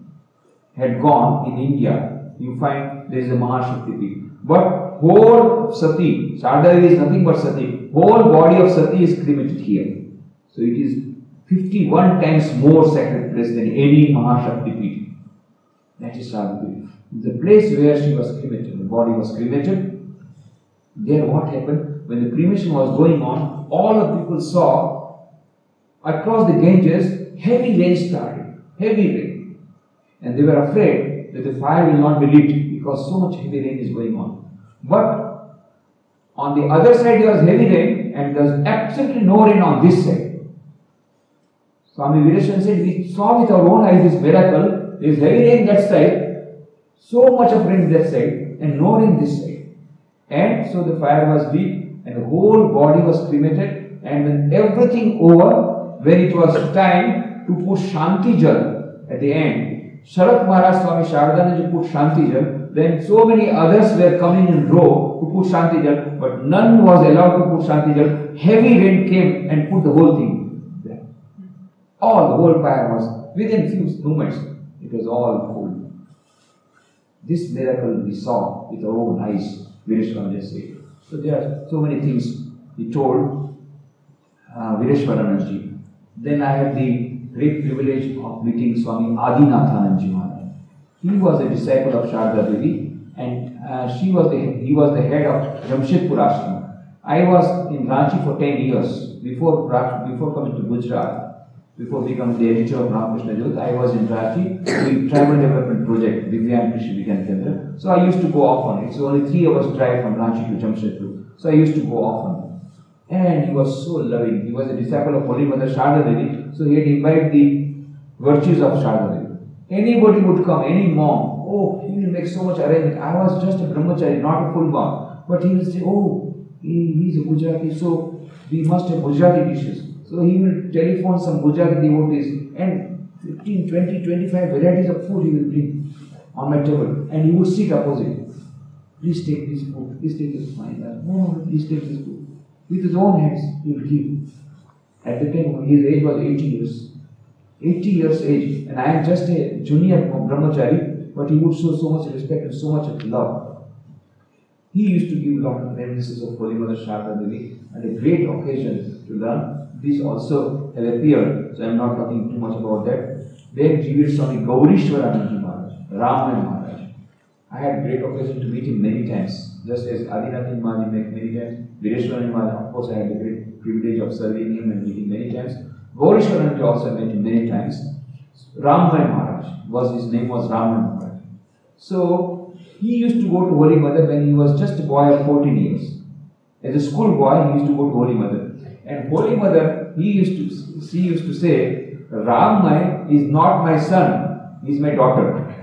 S1: had gone in India, you find there is a Mahashakti Pita. But whole Sati, Sharda Devi is nothing but Sati. Whole body of Sati is cremated here. So it is 51 times more sacred place than any Mahashakti Pita. That is Sharda Devi. The place where she was cremated, the body was cremated. There what happened, when the cremation was going on, all the people saw across the Ganges, heavy rain started. Heavy rain. And they were afraid that the fire will not be lit because so much heavy rain is going on. But on the other side there was heavy rain and there was absolutely no rain on this side. Swami Vireshwaran said, we saw with our own eyes this miracle. There is heavy rain that side, so much of rain that side, and no rain this side. And so the fire was lit and the whole body was cremated, and when everything over, when it was time to put Shanti Jal at the end, Sharat Maharaj Swami Shardanand put Shanti Jal, then so many others were coming in row to put Shanti Jal, but none was allowed to put Shanti Jal. Heavy rain came and put the whole thing there. The whole fire was, within few moments, it was all cool. This miracle we saw with our own eyes, Vireshwaran just said. So there are so many things he told Vireshwarananji. Then I had the great privilege of meeting Swami Adinathananji Maharaj. He was a disciple of Sharda Devi, and he was the head of Jamshedpur Ashram. I was in Ranchi for 10 years before coming to Gujarat. Before becoming the editor of Ramakrishna Jyot, I was in Ranchi doing tribal development project, Divyan Krishi Vigyan Kendra. So I used to go often. It's only 3 hours drive from Ranchi to Jamshedpur. So I used to go often. And he was so loving. He was a disciple of Holy Mother Sharda Devi. So he had imbibed the virtues of Sharda Devi. Anybody would come, any mom, he will make so much arrangement. I was just a brahmachari, not a full mom. But he will say, he's a Gujarati, so we must have Gujarati dishes. So he will telephone some Gujarati devotees and 15, 20, 25 varieties of food he will bring on my table. And he would sit opposite. Please take this food, please take this wine. No, please take this food. With his own hands, he will give. At the time, his age was 80 years. 80 years age, and I am just a junior brahmachari, but he would show so much respect and so much of love. He used to give a lot of reminiscences of Holy Mother Sharda Devi, and a great occasion to learn. These also have appeared, so I am not talking too much about that. Then Jivir Swami Gaurishwarananji Maharaj, Ramana Maharaj. I had great occasion to meet him many times, just as Adinathan Maharaj met many times. Vireshwaran Maharaj, of course, I had the great privilege of serving him and meeting many times. Gaurishwarananji also met him many times. Ramana Maharaj, his name was Ramana Maharaj. So he used to go to Holy Mother when he was just a boy of 14 years. As a school boy, he used to go to Holy Mother. And Holy Mother, she used to say, Ramai is not my son, he is my daughter.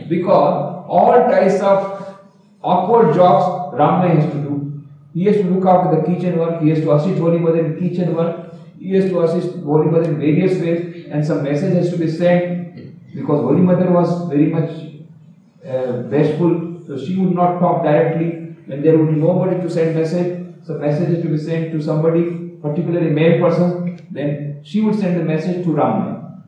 S1: Because all types of awkward jobs Ramai has to do. He has to look after the kitchen work, he has to assist Holy Mother in kitchen work, he has to assist Holy Mother in various ways, and some message has to be sent, because Holy Mother was very much bashful, so she would not talk directly, and there would be nobody to send message. So message is to be sent to somebody, particularly male person, then she would send the message to Ramana.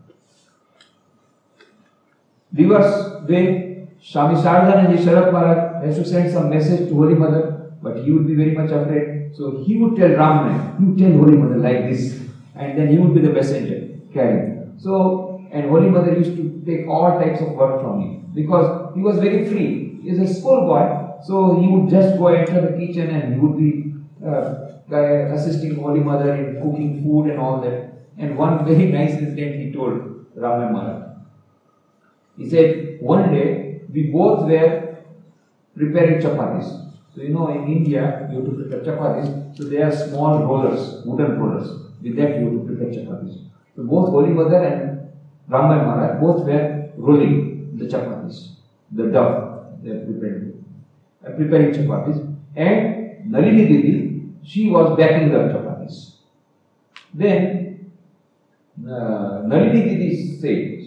S1: Reverse way, Swami Shardanand Sharat Maharaj has to send some message to Holy Mother, but he would be very much afraid. So he would tell Ramana, you tell Holy Mother like this, and then he would be the messenger carrying. So, and Holy Mother used to take all types of work from him, because he was very free. He is a schoolboy, so he would just go enter the kitchen and he would be assisting Holy Mother in cooking food and all that. And one very nice incident he told Ramana Maharaj. He said, one day we both were preparing chapatis. So in India you have to prepare chapatis. So they are small rollers, wooden rollers. With that you have to prepare chapatis. So both Holy Mother and Ramana Maharaj both were rolling the chapatis, the dough they are preparing chapatis. And Nalini Devi, she was baking the chapatis. Then Nalini Devi said,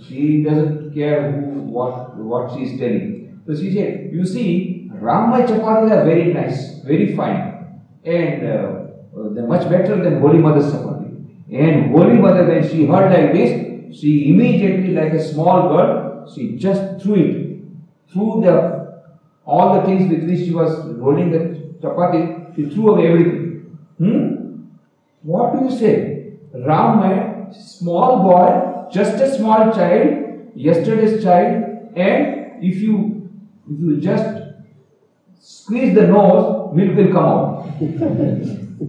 S1: she doesn't care what she is telling. So she said, you see, Ramai chapatis are very nice, very fine, and they're much better than Holy Mother's chapati. And Holy Mother, when she heard like this, she immediately, like a small girl, she just threw all the things with which she was rolling the chapati, she threw away everything. What do you say? Ramai, small boy, just a small child, yesterday's child, and if you just squeeze the nose, milk will come out.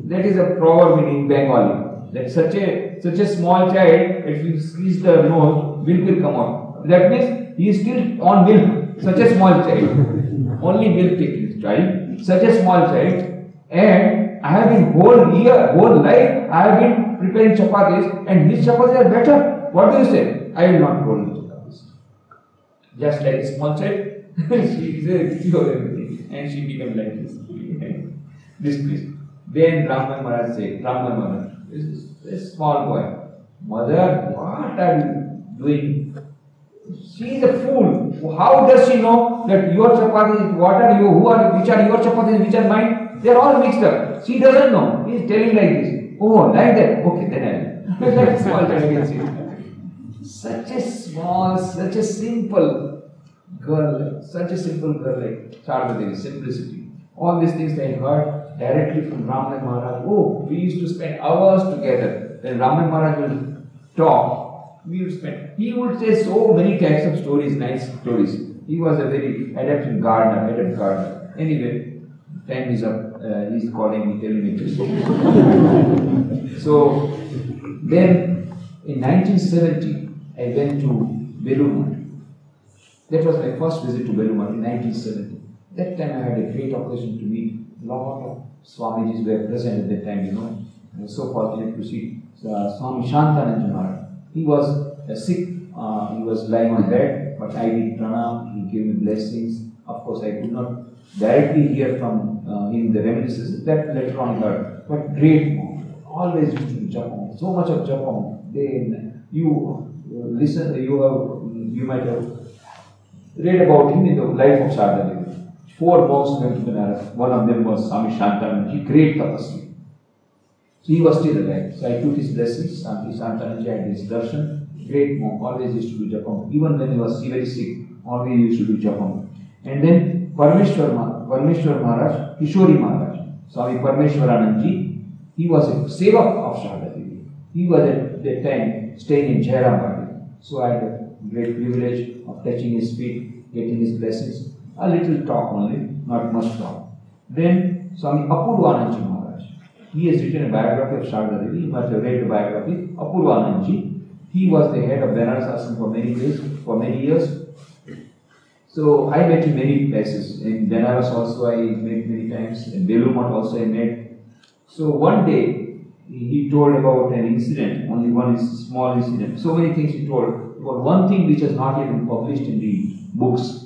S1: That is a proverb in Bengali. That such a small child, if you squeeze the nose, milk will come out. That means he is still on milk. Such a small child, only milk taking child. Such a small child, and I have been whole life, I have been preparing chapatis, and these chapatis are better. What do you say? I will not roll the chapatis. Just like a small child, she said, everything. and she became like this. This place. Then Brahman Maharaj said, Brahman Maharaj, this small boy, mother, what are you doing? She is a fool. How does she know that your chapatis, what are you, which are your chapatis, which are mine? They are all mixed up. She doesn't know. He is telling like this. Oh, like that. Okay, then I will. Like small child can see. Such a small, such a simple girl like Sharda Devi, simplicity. All these things I heard directly from Raman Maharaj. Oh, we used to spend hours together. When Raman Maharaj will talk, we would spend. He would say so many types of stories, nice stories. He was a very adept gardener. Anyway, time is up. He's calling me, telling me to. So, then in 1970, I went to Belur. That was my first visit to Belur in 1970. That time I had a great occasion to meet a lot of Swamijis were present at that time, I was so fortunate to see Swami Shantananda Maharaj. He was sick, he was lying on bed, but I did pranam, he gave me blessings. Of course, I could not directly hear from him the reminiscences, that later on heard. But great monk, always used to do japam, so much of japam. Then you listen, you might have read about him in the life of Sharda Devi. 4 monks went to Banaras. One of them was Swami Shantananda. He great tapasvi. So he was still alive. So I took his blessings. Swami Shantananda had his darshan. Great monk, always used to do japam. Even when he was very sick, always used to do japam. And then Parmeshwar Maharaj, Kishori Maharaj, Swami Parmeshwaranandji, he was a sevak of Sharda Devi. He was at that time staying in Jairam. So I had a great privilege of touching his feet, getting his blessings. A little talk only, not much talk. Then Swami Apurvanandji Maharaj. He has written a biography of Sharda Devi. You must have read the biography. Apurvanandji. He was the head of Benares Ashram for many years. So I met in many places. In Benares also I met many times. In Belur Math also I met. So one day he told about an incident, only one small incident. So many things he told. But one thing which has not yet been published in the books.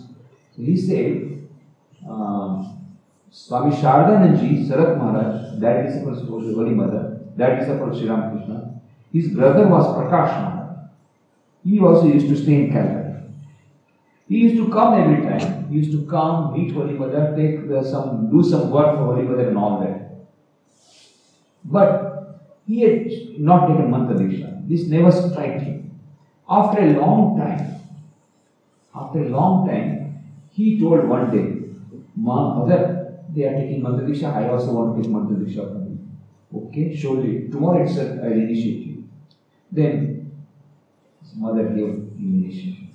S1: So he said, Swami Shardananji, Sarat Maharaj, that disciple of the Holy Mother, that disciple of Sri Ramakrishna, his brother was Prakash Maharaj. He also used to stay in Calcutta. He used to come every time. He used to come, meet Holy Mother, do some work for Holy Mother and all that. But he had not taken Mantra Diksha. This never struck him. After a long time, he told one day, Mother, they are taking Mantra Diksha, I also want to take Mantra Diksha from you. Okay, surely, tomorrow itself I will initiate you. Then, his mother gave him initiation.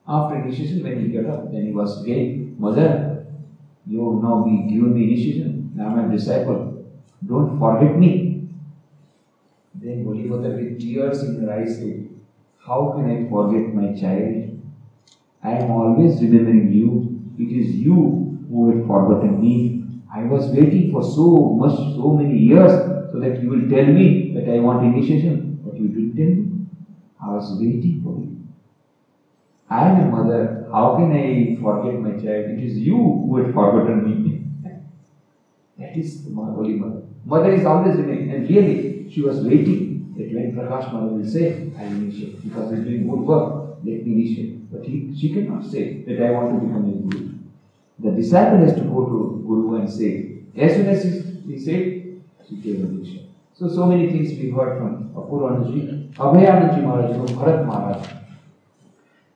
S1: After initiation, when he got up, then he was again, Mother, you have now given me initiation, I am a disciple, don't forget me. Then Holy Mother with tears in her eyes said, how can I forget my child? I am always remembering you. It is you who had forgotten me. I was waiting for so many years so that you will tell me that I want initiation. But you didn't tell me. I was waiting for you. I am a mother. How can I forget my child? It is you who had forgotten me. That is the Holy Mother. Mother is always remaining. And really, she was waiting that when Prakash Mother will say, I initiate, because he is doing good work, let me initiate. But she cannot say that I want to become a Guru. The disciple has to go to Guru and say, as soon as he said, she gave a Diksha. So many things we heard from Apurvanandji. Abhayanandji Maharaj, Bharat Maharaj.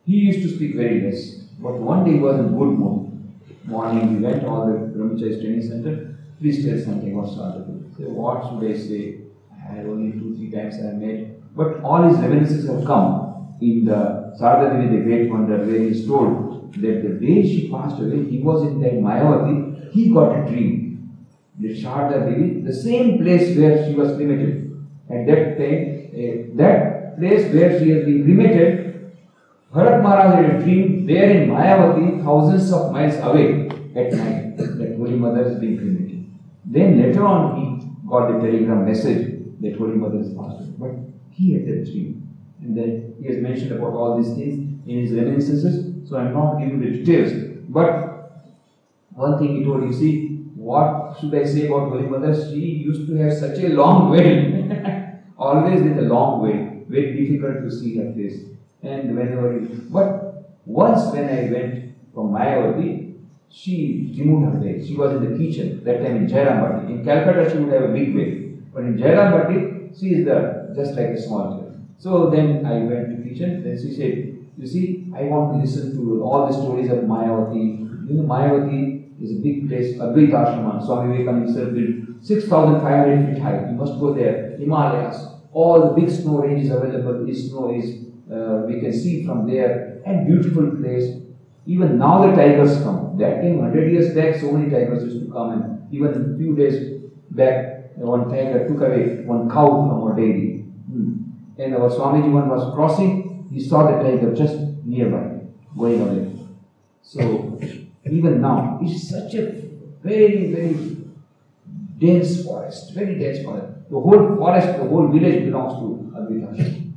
S1: He used to speak very less. But one day he was in good mood. Morning we went to all the Brahmachari Training Center. Please tell something about Sharda Devi. So what should I say? I had only 2-3 times I met. But all his reminiscences have come in the Sharda Devi, the Great Wonder, where he is told that the day she passed away, he was in that Mayavati, he got a dream. The Sharda Devi, the same place where she was cremated. At that time, that place where she has been cremated, Bharat Maharaj had a dream there in Mayavati, thousands of miles away at night, that Holy Mother is being cremated. Then later on he got the telegram message that Holy Mother is passed away. But he had that dream. And then he has mentioned about all these things in his reminiscences. So I am not giving the details. But One thing he told, you see, what should I say about Holy Mother? She used to have such a long veil, always with a long veil, very difficult to see her face. And but once when I went from Mayavati, she removed her veil. She was in the kitchen, that time in Jairambati. In Calcutta, she would have a big veil. But in Jairambati, she is just like a small child. So then I went to kitchen, then she said, you see, I want to listen to all the stories of Mayavati. You know, Mayavati is a big place, Advaita Ashrama. Swami Vivekananda himself built 6,500 feet high. You must go there. Himalayas, all the big snow ranges available. This snow is, we can see from there, and beautiful place. Even now the tigers come. That time, 100 years back, so many tigers used to come, and even a few days back, one tiger took away one cow from our dairy. And our Swamiji one was crossing, he saw the tiger just nearby, going away. So, even now, it's such a very, very dense forest, very dense forest. The whole forest, the whole village belongs to Advaita.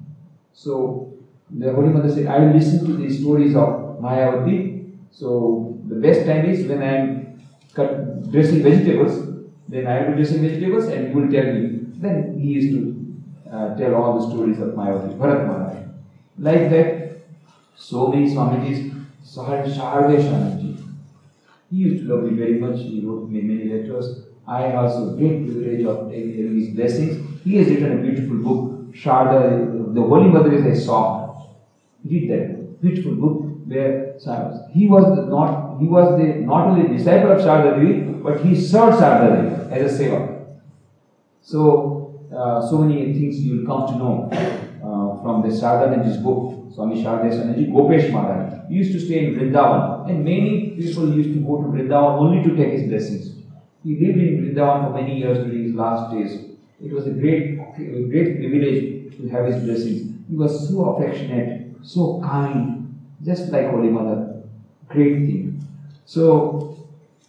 S1: So, the Holy Mother said, I will listen to the stories of Mayavati. So, the best time is when I am dressing vegetables, then I will be dressing vegetables and you will tell me. Then he used to tell all the stories of Mayavati, Bharat Maharaj. Like that, so many Swamijis, Shaharde Shananji. He used to love me very much. He wrote me many letters. I have also great privilege of taking his blessings. He has written a beautiful book, Sharda, the Holy Mother is a song. Read that beautiful book where he was not only disciple of Sharda Devi, but he served Sharda Devi as a seva. So many things you will come to know from the Sharda book. Swami Sharda Shananji, Gopesh Maharaj. He used to stay in Vrindavan, and many people used to go to Vrindavan only to take his blessings. He lived in Vrindavan for many years during his last days. It was a great privilege to have his blessings. He was so affectionate, so kind, just like Holy Mother. Great thing. So,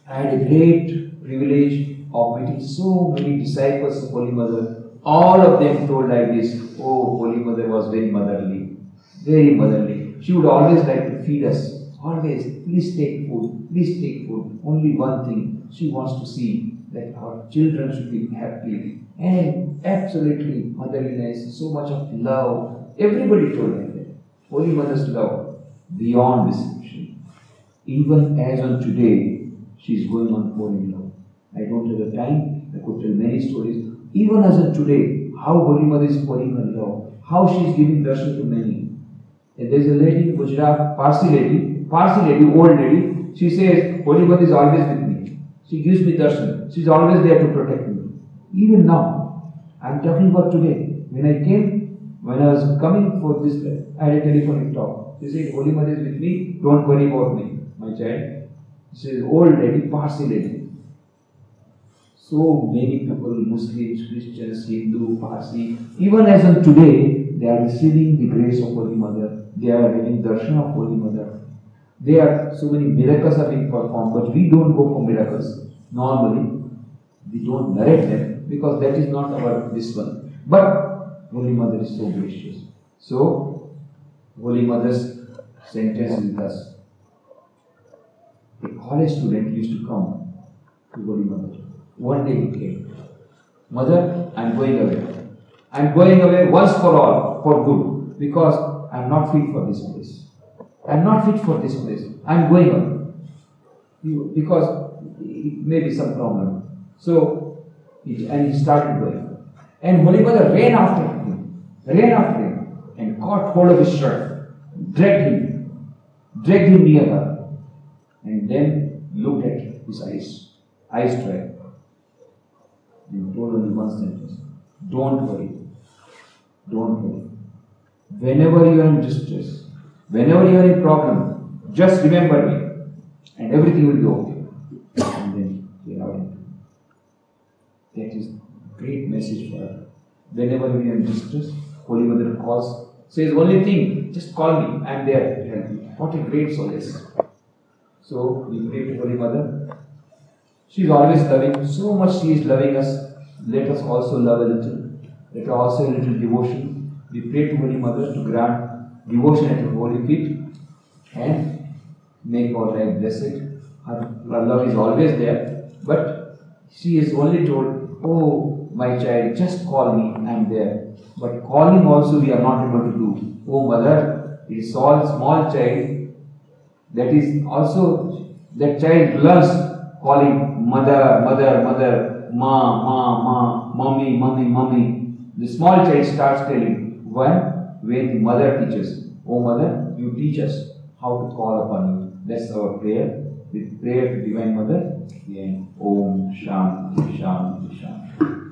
S1: I had a great privilege of meeting so many disciples of Holy Mother. All of them told like this, oh, Holy Mother was very motherly. Very motherly. She would always like to feed us. Always, please take food, please take food. Only one thing, she wants to see that our children should be happy. And absolutely motherliness, so much of love. Everybody told her that. Holy Mother's love, beyond description. Even as on today, she is going on pouring love. I don't have the time, I could tell many stories. Even as on today, how Holy Mother is pouring her love, how she is giving darshan to many. And there is a lady in Gujarat, Parsi lady, old lady. She says, Holy Mother is always with me. She gives me darshan. She is always there to protect me. Even now, I am talking about today. When I was coming for this, I had a telephonic talk. She said, Holy Mother is with me, don't worry about me, my child. She says, old lady, Parsi lady. So many people, Muslims, Christians, Hindu, Parsi, even as of today, they are receiving the grace of Holy Mother. They are having darshan of Holy Mother. So many miracles are being performed, but we don't go for miracles. Normally, we don't narrate them because that is not this one. But Holy Mother is so gracious. So, Holy Mother's sentence is with us. A college student used to come to Holy Mother. One day he came. Mother, I am going away. I am going away once for all, for good, because I am not fit for this place. I am not fit for this place. I am going away. Because it may be some problem. So, and he started going. And Holy Mother ran after him, and caught hold of his shirt, dragged him near her, and then looked at his eyes dry, and told only one sentence, don't worry. Whenever you are in distress, whenever you are in problem, just remember me, and everything will be okay. And then he allowed him. That is a great message for her. Whenever we are in distress, Holy Mother calls, says only thing, just call me, I am there to help you. What a great solace. So we pray to Holy Mother. She is always loving, so much she is loving us. Let us also love a little. Let us also a little devotion. We pray to Holy Mother to grant devotion at her holy feet and make our life blessed. her love is always there, but she is only told, "Oh, my child, just call me, I am there." But calling also we are not able to do. "Oh, mother," it is all small child. That is also, that child loves calling mother, mother, mother, ma, ma, ma, mommy, mommy, mommy. The small child starts telling. When the mother teaches, "Oh mother, you teach us how to call upon you." That's our prayer. With prayer to Divine Mother, and Om Shanti Shanti Shanti.